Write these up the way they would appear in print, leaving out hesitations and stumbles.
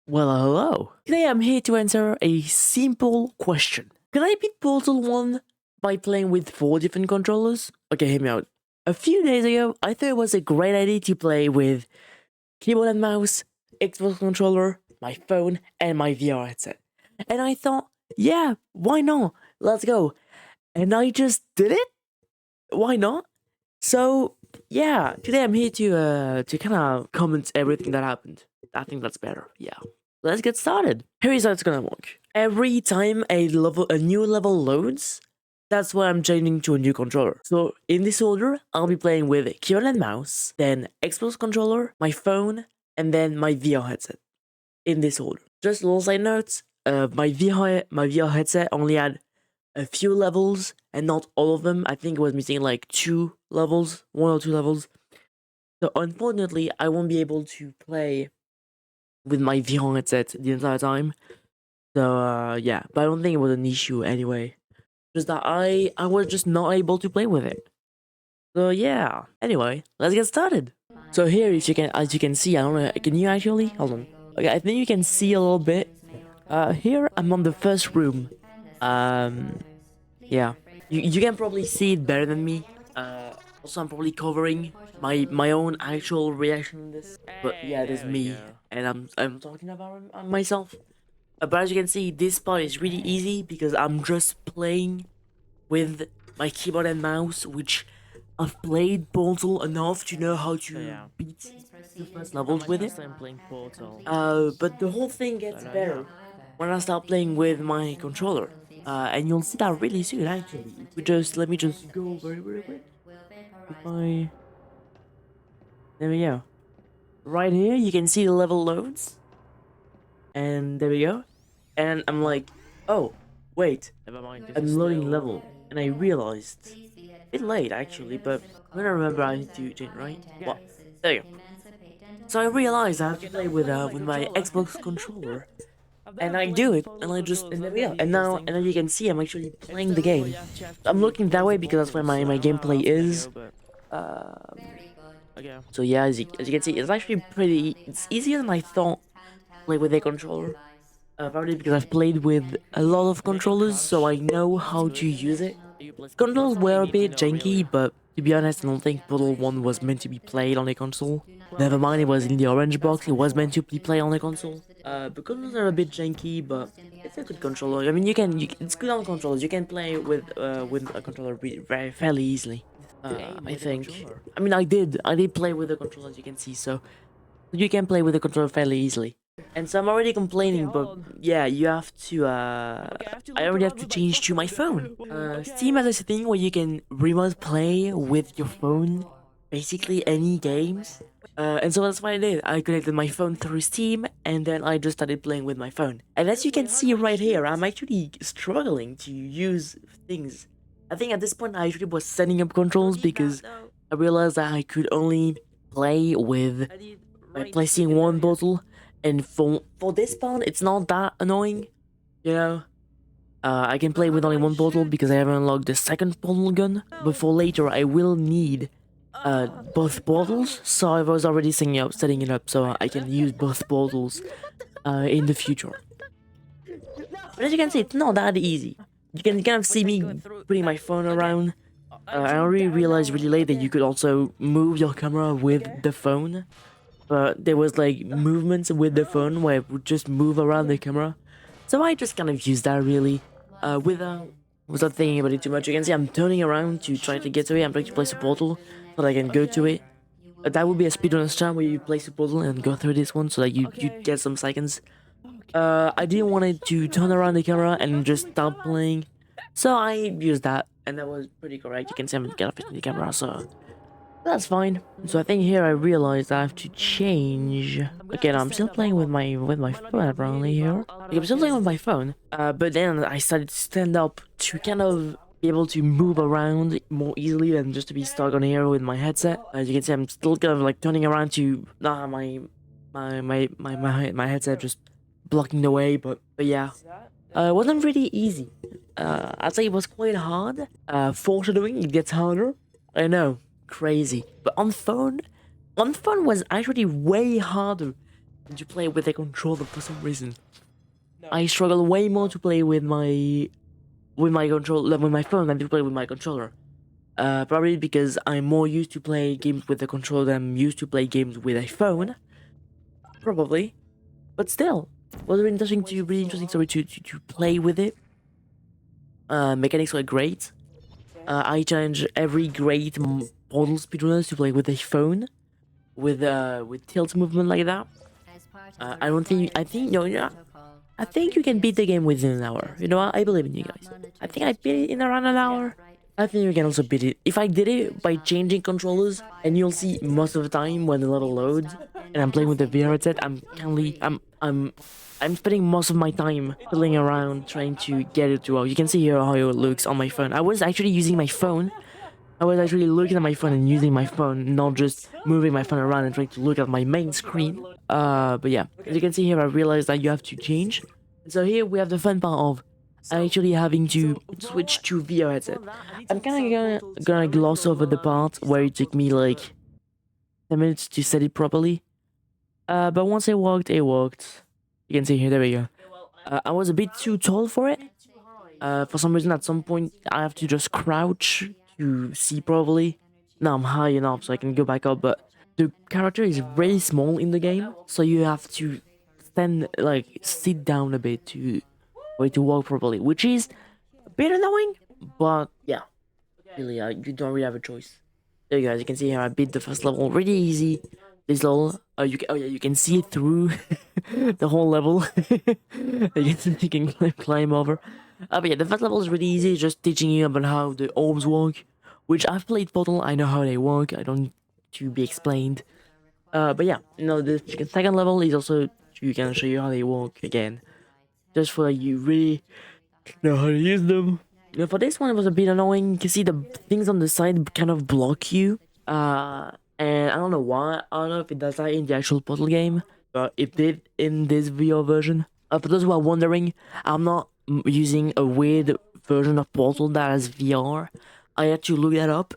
Well, hello. Today I'm here to answer a simple question. Can I beat Portal 1 by playing with 4 different controllers? Okay, hear me out. A few days ago, I thought it was a great idea to play with keyboard and mouse, Xbox controller, my phone, and my VR headset. And I thought, yeah, why not? Let's go. And I just did it? Why not? So, yeah, today I'm here to kind of comment everything that happened. I think that's better, yeah. Let's get started. Here's how it's gonna work. Every time a new level loads, that's why I'm changing to a new controller. So in this order, I'll be playing with keyboard and mouse, then Xbox controller, my phone, and then my VR headset. In this order. Just a little side note, my VR headset only had a few levels and not all of them. I think it was missing like 2 levels, 1 or 2 levels. So unfortunately, I won't be able to play with my VR headset the entire time. So yeah, but I don't think it was an issue anyway. Just that I was just not able to play with it. So yeah. Anyway, let's get started. So here, if you can, as you can see, I don't know. Can you actually hold on? Okay, I think you can see a little bit. Here I'm on the first room. Yeah, you can probably see it better than me. Also I'm probably covering my own actual reaction on this. But yeah, there's me, and I'm talking about myself. But as you can see, this part is really easy because I'm just playing with my keyboard and mouse, which I've played Portal enough to know how to beat the first levels with it. I'm playing Portal. But the whole thing gets better when I start playing with my controller. And you'll see that really soon, actually. If we just let me just go very quick. If I there we go. Right here, you can see the level loads, and there we go. And I'm like, oh, wait, Never mind. This I'm is loading still... level, and I realized a bit late actually, but when I remember I need to change, right? What? There you go. So I realized I have to play with my Xbox controller, and I do it, and I just and there we go. And now you can see I'm actually playing the game. I'm looking that way because that's where my gameplay is. Um, Okay. so yeah, as you can see, it's actually it's easier than I thought to play with a controller. Probably because I've played with a lot of controllers, so I know how to use it. Controls were a bit janky, but to be honest, I don't think Portal 1 was meant to be played on a console. Never mind, it was in the orange box, it was meant to be played on a console. But controls are a bit janky, but it's a good controller. I mean, it's good on controllers. You can play with a controller very fairly easily. I think. I mean, I did play with the controller, as you can see, so you can play with the controller fairly easily. And so I'm already complaining, but yeah, you have to, I already have to change to my phone. Steam has a thing where you can remote play with your phone, basically any games. And so that's what I did. I connected my phone through Steam, and then I just started playing with my phone. And as you can see right here, I'm actually struggling to use things. I think at this point I actually was setting up controls because I realized that I could only play with by placing one bottle, and for this part it's not that annoying, you know. I can play with only one bottle because I haven't unlocked the second bottle gun, but for later I will need both bottles, so I was already setting it up so I can use both bottles in the future. But as you can see, it's not that easy. You can kind of see me putting my phone around. I already realized really late that you could also move your camera with the phone, but there was like movements with the phone where it would just move around the camera. So I just kind of used that really, without thinking about it too much. You can see I'm turning around to try to get to it. I'm trying to place a portal so that I can go to it. That would be a speedrun strat where you place a portal and go through this one so that you get some seconds. I didn't want it to turn around the camera and just stop playing, so I used that, and that was pretty correct. You can see I'm kind of fixing the camera, so that's fine. So I think here I realized I have to change. Again, I'm still playing with my phone apparently here. Like, I'm still playing with my phone. But then I started to stand up to kind of be able to move around more easily than just to be stuck on here with my headset. As you can see, I'm still kind of like turning around to my headset just blocking the way. But yeah, it wasn't really easy. I'd say it was quite hard. Foreshadowing, it gets harder. I know, crazy. But on phone was actually way harder to play with a controller for some reason. I struggle way more to play with my controller with my phone than to play with my controller. Probably because I'm more used to play games with a controller than I'm used to play games with a phone. Probably, but still, was really interesting to play with it. Mechanics were great. I challenge every great Portal speedrunners to play with a phone, with tilt movement like that. I don't think I think no, yeah, I think you can beat the game within an hour. You know what? I believe in you guys. I think I beat it in around an hour. I think you can also beat it if I did it by changing controllers, and you'll see most of the time when the level loads and I'm playing with the VR headset, I'm spending most of my time fiddling around trying to get it to. You can see here how it looks on my phone. I was actually using my phone. I was actually looking at my phone and using my phone, not just moving my phone around and trying to look at my main screen. But yeah, as you can see here, I realized that you have to change. So here we have the fun part of actually having to switch to VR headset. I'm kind of gonna gloss over the part where it took me like 10 minutes to set it properly. But once it worked, it worked. You can see here, there we go. I was a bit too tall for it. For some reason, at some point, I have to just crouch to see properly. Now I'm high enough so I can go back up, but the character is very small in the game, so you have to sit down a bit to walk properly, which is a bit annoying, but yeah, really, you don't really have a choice. There you guys, you can see here I beat the first level really easy. This level, you can see it through the whole level. You can climb over. But yeah, the first level is really easy, just teaching you about how the orbs work, which I've played Portal, I know how they work, I don't need to be explained. But yeah, the second level is also, you can show you how they work again, just for you really know how to use them. For this one, it was a bit annoying. You can see the things on the side kind of block you. And I don't know why. I don't know if it does that in the actual Portal game, but it did in this VR version. For those who are wondering, I'm not using a weird version of Portal that has VR. I had to look that up.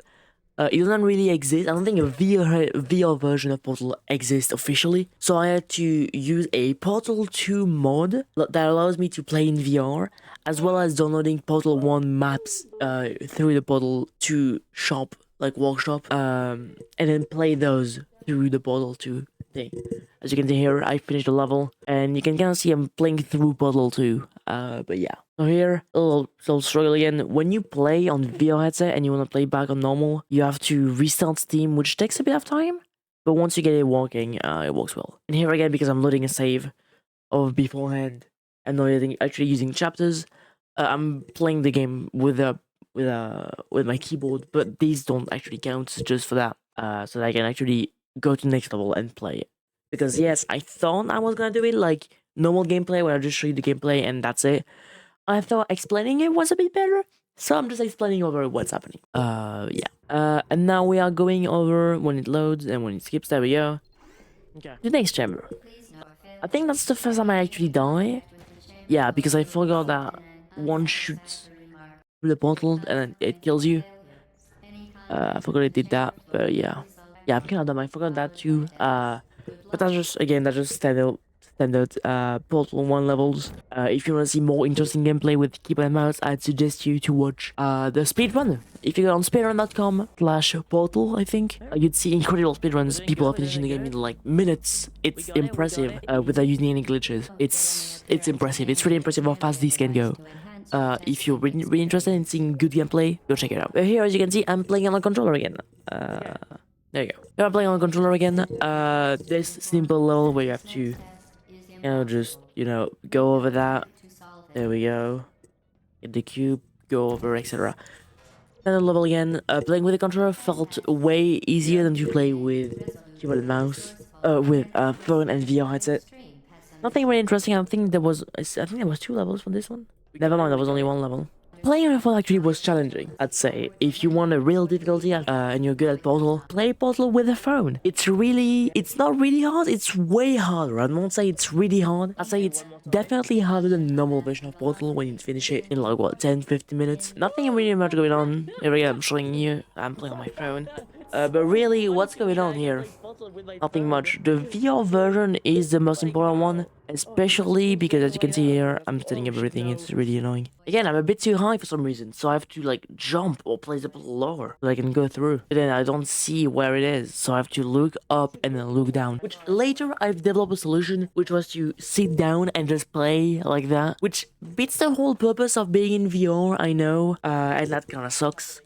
It doesn't really exist. I don't think a VR version of Portal exists officially. So I had to use a Portal 2 mod that allows me to play in VR, as well as downloading Portal 1 maps through the Portal 2 shop, like workshop, and then play those through the Portal 2 thing. As you can see here, I finished the level, and you can kind of see I'm playing through Portal 2. But yeah. So here, a little struggle again. When you play on VR headset and you want to play back on normal, you have to restart Steam, which takes a bit of time. But once you get it working, it works well. And here again, because I'm loading a save of beforehand and not actually using chapters, I'm playing the game with my keyboard, but these don't actually count just for that. So that I can actually go to the next level and play it. Because yes, I thought I was gonna do it like normal gameplay where I just show you the gameplay and that's it. I thought explaining it was a bit better, so I'm just explaining over what's happening. Yeah. And now we are going over when it loads and when it skips. There we go. Okay. The next chamber. I think that's the first time I actually die. Yeah, because I forgot that one shoots through the portal and it kills you. I forgot it did that, but yeah. Yeah, I'm kind of dumb. I forgot that too. But that's just standard Portal 1 levels. If you want to see more interesting gameplay with keyboard and mouse, I'd suggest you to watch the speedrun. If you go on speedrun.com/Portal, I think, you'd see incredible speedruns. People are finishing the game in like minutes. It's impressive without using any glitches. It's impressive. It's really impressive how fast these can go. If you're really interested in seeing good gameplay, go check it out. Here, as you can see, I'm playing on a controller again. There you go. Here I'm playing on a controller again. This simple level where you have to just, go over that. There we go. Get the cube, go over, etc. Another level again. Playing with the controller felt way easier than to play with keyboard and mouse. With phone and VR headset. Nothing really interesting. I think there was 2 levels for this one. Never mind, there was only 1 level. Playing on a phone actually was challenging, I'd say. If you want a real difficulty and you're good at Portal, play Portal with a phone. It's not really hard, it's way harder. I won't say it's really hard. I'd say it's definitely harder than the normal version of Portal when you finish it in like, 10-15 minutes. Nothing really much going on. Here again, I'm showing you, I'm playing on my phone. But really, what's going on here? Nothing much. The VR version is the most important one, especially because as you can see here, I'm setting up everything, it's really annoying. Again, I'm a bit too high for some reason, so I have to like jump or place it lower so I can go through. But then I don't see where it is, so I have to look up and then look down. Which later I've developed a solution, which was to sit down and just play like that, which beats the whole purpose of being in VR, I know, and that kinda sucks,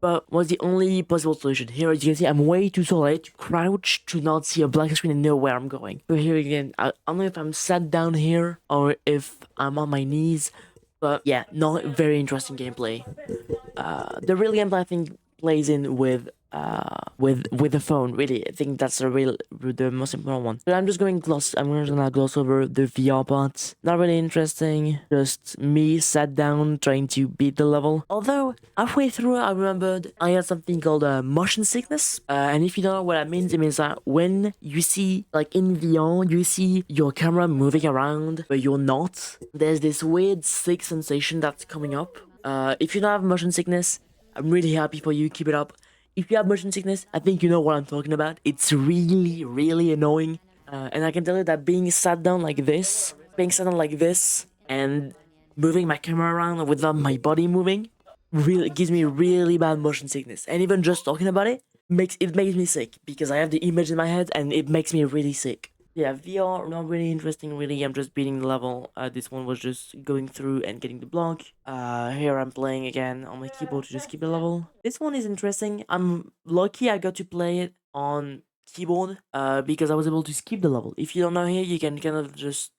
but was the only possible solution. Here, as you can see, I'm way too tall. I had to crouch to not see a black screen and know where I'm going. But here again, I don't know if I'm sat down here or if I'm on my knees, but yeah, not very interesting gameplay. The real gameplay I think plays in with the phone. Really, I think that's the most important one. But I'm just going gloss. I'm gonna gloss over the VR part. Not really interesting. Just me sat down trying to beat the level. Although halfway through, I remembered I had something called motion sickness. And if you don't know what that means, it means that when you see like in VR, you see your camera moving around, but you're not. There's this weird sick sensation that's coming up. If you don't have motion sickness, I'm really happy for you. Keep it up. If you have motion sickness, I think you know what I'm talking about. It's really, really annoying. And I can tell you that being sat down like this, and moving my camera around without my body moving, really gives me really bad motion sickness. And even just talking about it makes me sick because I have the image in my head and it makes me really sick. Yeah, VR, not really interesting, really. I'm just beating the level. This one was just going through and getting the block. Here I'm playing again on my keyboard to just keep the level. This one is interesting. I'm lucky I got to play it on keyboard, because I was able to skip the level. If you don't know here, you can kind of just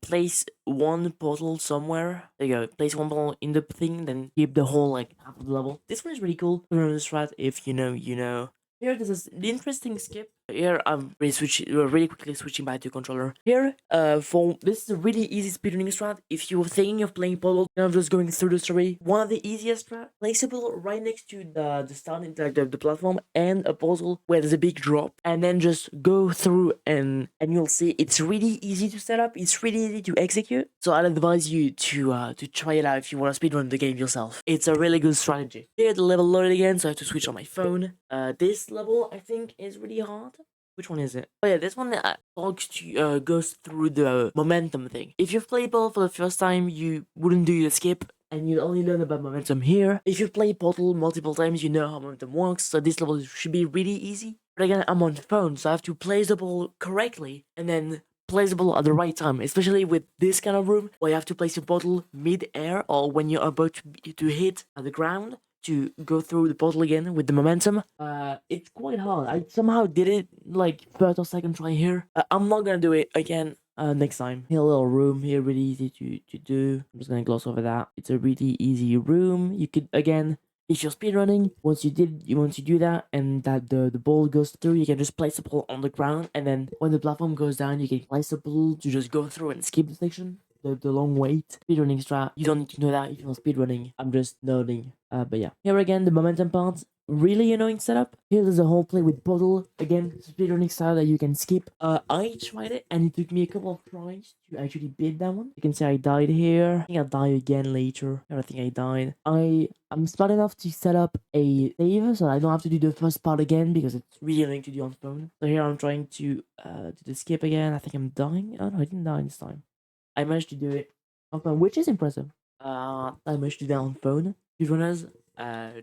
place one portal somewhere. There you go. Place one portal in the thing, then keep the whole like half of the level. This one is really cool. Remember this strat. If you know, you know. Here, this is the interesting skip. Here, I'm really quickly switching back to controller. Here, for this is a really easy speedrunning strat. If you're thinking of playing Portal, kind of just going through the story, one of the easiest strat, place a portal right next to the starting like the platform and a puzzle where there's a big drop, and then just go through and you'll see it's really easy to set up. It's really easy to execute. So I'd advise you to try it out if you want to speedrun the game yourself. It's a really good strategy. Here, the level loaded again, so I have to switch on my phone. This level I think is really hard. Which one is it? Oh yeah, this one goes through the momentum thing. If you've played Portal for the first time, you wouldn't do the skip, and you'll only learn about momentum here. If you've played Portal multiple times, you know how momentum works, so this level should be really easy. But again, I'm on phone, so I have to place the ball correctly, and then place the ball at the right time, especially with this kind of room, where you have to place your bottle mid-air, or when you're about to hit the ground to go through the portal again with the momentum. It's quite hard. I somehow did it like first or second try here. I'm not gonna do it again next time. Here, a little room here, really easy to do. I'm just gonna gloss over that. It's a really easy room. You could again, if you're speedrunning, once you do that and that the ball goes through, you can just place the ball on the ground, and then when the platform goes down, you can place the ball to just go through and skip the section. The long wait. Speedrunning strat. You don't need to know that if you're speedrunning. I'm just nerding. But yeah. Here again, the momentum part. Really annoying setup. Here there's a whole play with Puddle. Again, speedrunning style that you can skip. I tried it and it took me a couple of tries to actually beat that one. You can see I died here. I think I'll die again later. I think I died. I'm smart enough to set up a save so I don't have to do the first part again because it's really annoying to do on phone. So here I'm trying to do the skip again. I think I'm dying. Oh no, I didn't die this time. I managed to do it on phone, which is impressive. I managed to do that on phone. Speedrunners,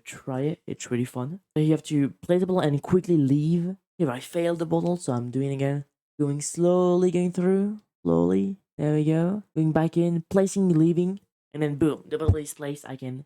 try it. It's really fun. So you have to play the ball and quickly leave. Here I failed the bottle, so I'm doing it again. Going slowly, going through. Slowly. There we go. Going back in, placing, leaving. And then boom, the bottle is placed. I can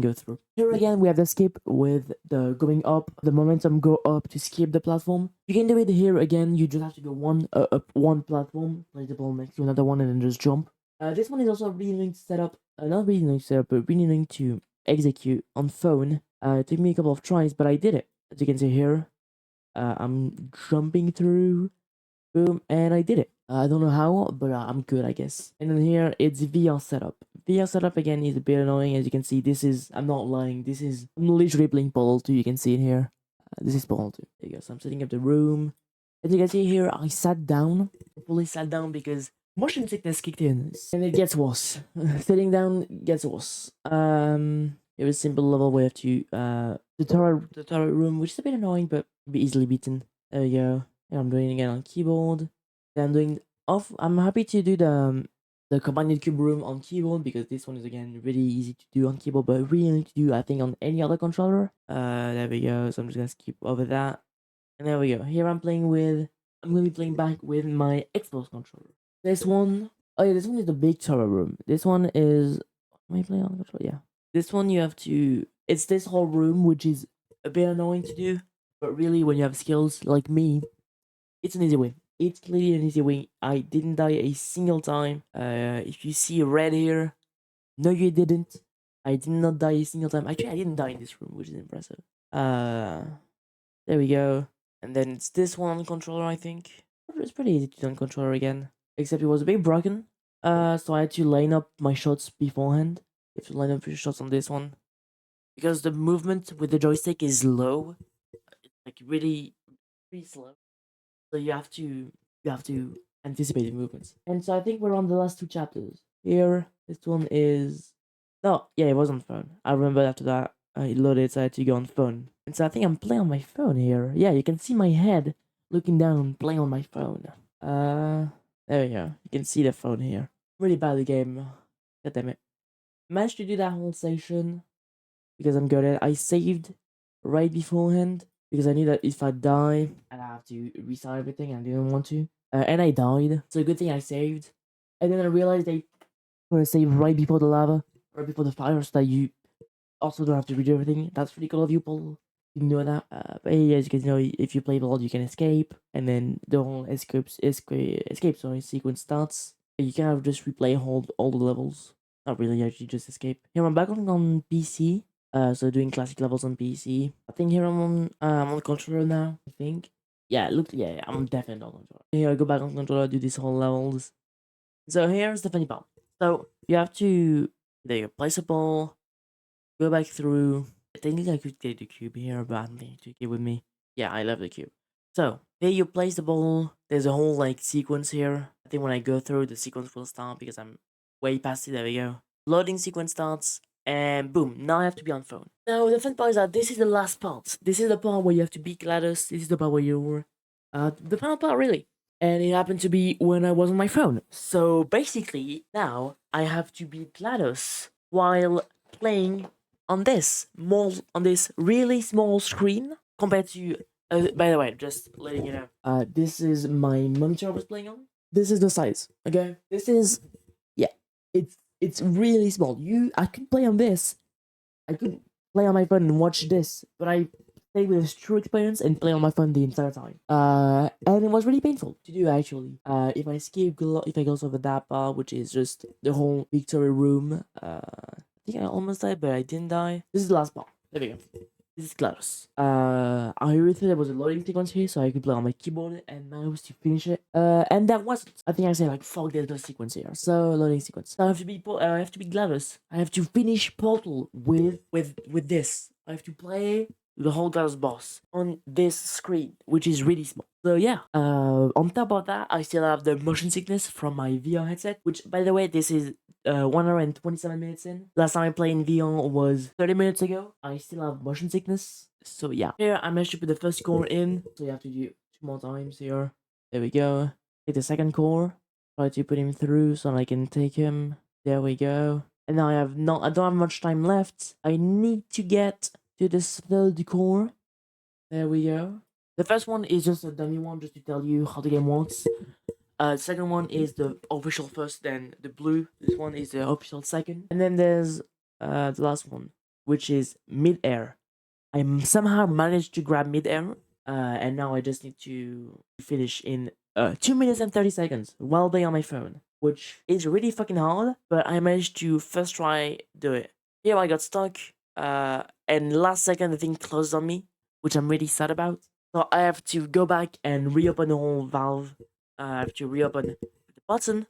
go through. Here again, we have the skip with the going up, the momentum go up to skip the platform. You can do it here again. You just have to go up one platform, place the ball next to another one, and then just jump. This one is also really annoying to set up. Not really annoying to set up, but really annoying to execute on phone. It took me a couple of tries, but I did it. As you can see here, I'm jumping through. Boom, and I did it. I don't know how, but I'm good, I guess. And then here, it's VR setup. VR setup again is a bit annoying. As you can see, I'm not lying. I'm literally playing Portal 2. You can see it here. This is Portal 2. There you go. So I'm setting up the room. As you can see here, I sat down. I fully sat down because motion sickness kicked in. And it gets worse. Sitting down gets worse. Here Here is a simple level where you have to the turret room, which is a bit annoying, but can be easily beaten. There we go. And I'm doing it again on keyboard. Then I'm doing off. I'm happy to do the combined cube room on keyboard because this one is again really easy to do on keyboard, but really easy to do I think on any other controller. There we go. So I'm just gonna skip over that. And there we go. Here I'm gonna be playing back with my Xbox controller. This one, oh yeah, this one is the big turret room. This one is, am I playing on the controller? Yeah. This one you have to, it's this whole room which is a bit annoying to do, but really when you have skills like me, it's an easy win. It's clearly an easy win. I didn't die a single time. If you see red here, no you didn't. I did not die a single time. Actually, I didn't die in this room, which is impressive. There we go. And then it's this one on the controller, I think. It's pretty easy to do on controller again. Except it was a bit broken. So I had to line up my shots beforehand. You have to line up your shots on this one. Because the movement with the joystick is low. It's like really slow. So you have to anticipate the movements. And so I think we're on the last two chapters. Here, this one is no, yeah, it was on phone. I remember after that it loaded, so I had to go on phone. And so I think I'm playing on my phone here. Yeah, you can see my head looking down, playing on my phone. There we go. You can see the phone here. Really bad at the game. God damn it. Managed to do that whole session because I'm good at it. I saved right beforehand because I knew that if I die, I'd have to restart everything and I didn't want to. And I died. So good thing I saved. And then I realized I want to save right before the lava, right before the fire, so that you also don't have to redo everything. That's pretty cool of you, Paul. You know that. But hey, as you guys know, if you play Blood, you can escape, and then the whole escape sequence starts. You kind of just replay all the levels. Not really, actually, just escape. Here I'm back on PC. So doing classic levels on PC. I think here I'm on the controller now. I think. Yeah, yeah, I'm definitely on controller. Here I go back on controller, do these whole levels. So here's the funny part. So you have to there you place a ball, go back through. Technically, I could get the cube here, but I don't think you get with me. Yeah, I love the cube. So there you place the ball. There's a whole like sequence here. I think when I go through, the sequence will start because I'm way past it. There we go. Loading sequence starts, and boom. Now I have to be on phone. Now the fun part is that this is the last part. This is the part where you have to beat GLaDOS. This is the part where you're the final part really. And it happened to be when I was on my phone. So basically, now I have to beat GLaDOS while playing on this really small screen compared to. By the way, just letting you know. This is my monitor I was playing on. This is the size. Okay, this is yeah. It's really small. I could play on this. I could play on my phone and watch this, but I play with a true experience and play on my phone the entire time. And it was really painful to do actually. If I go over that part, which is just the whole victory room. I think I almost died, but I didn't die. This is the last part. There we go. This is GLaDOS. I really thought there was a loading sequence here, so I could play on my keyboard and mouse to finish it. And that wasn't. I think I said like, fuck, there's no sequence here. So loading sequence. So I have to be GLaDOS. I have to finish Portal with this. I have to play the whole GLaDOS boss on this screen, which is really small. So yeah. On top of that, I still have the motion sickness from my VR headset, which by the way, this is 1 hour and 27 minutes in. Last time I played in VR was 30 minutes ago. I still have motion sickness. So yeah. Here I managed to put the first core in. So you have to do 2 more times here. There we go. Take the second core. Try to put him through so I can take him. There we go. And now I don't have much time left. I need to get to this third core. There we go. The first one is just a dummy one just to tell you how the game works. The second one is the official first, then the blue. This one is the official second. And then there's the last one, which is mid-air. I somehow managed to grab mid-air, and now I just need to finish in 2 minutes and 30 seconds while being on my phone, which is really fucking hard, but I managed to first try do it. Here I got stuck, and last second the thing closed on me, which I'm really sad about. So I have to go back and reopen the whole valve. I have to reopen the button,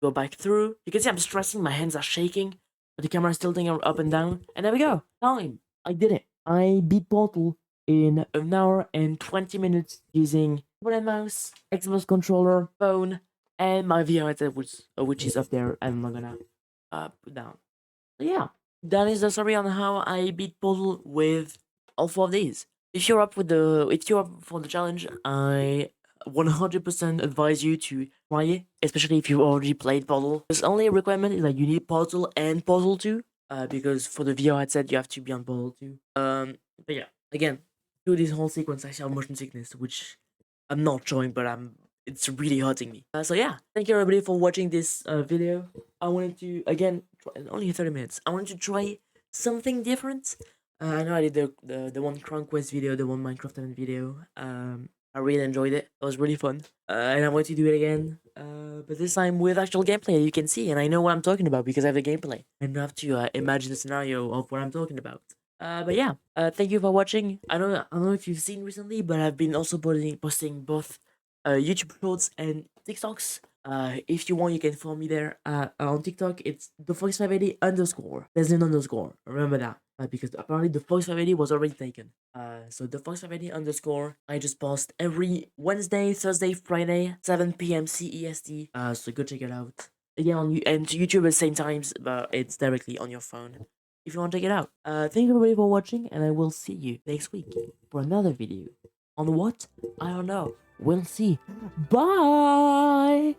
go back through. You can see I'm stressing, my hands are shaking, but the camera is tilting up and down. And there we go. Time. I did it. I beat Portal in 1 hour and 20 minutes using keyboard and mouse, Xbox controller, phone, and my VR headset, which is up there, and I'm not gonna put down. So yeah, that is the story on how I beat Puzzle with all 4 of these. If you're up for the challenge, I 100% advise you to try it, especially if you've already played Puzzle. There's only a requirement is that you need Puzzle and Puzzle 2, because for the VR headset you have to be on Puzzle 2. But yeah, again, through this whole sequence I have motion sickness, which I'm not showing, but it's really hurting me. So yeah, thank you everybody for watching this video. I wanted to again only 30 minutes. I wanted to try something different. I know I did the one Crown Quest video, the one Minecraft Island video. I really enjoyed it. It was really fun, and I want to do it again. But this time with actual gameplay, you can see, and I know what I'm talking about because I have the gameplay. I don't have to imagine the scenario of what I'm talking about. But yeah, thank you for watching. I don't know if you've seen recently, but I've been also posting both YouTube Shorts and TikToks. If you want, you can follow me there. On TikTok, it's the Fox 580 underscore. There's an underscore. Remember that. Because apparently the Fox 580 was already taken. So the Fox 580 underscore. I just post every Wednesday, Thursday, Friday, 7 p.m. CEST. So go check it out. Again, and to YouTube at the same times, but it's directly on your phone if you want to check it out. Thank you everybody for watching, and I will see you next week for another video. On what? I don't know. We'll see. Bye!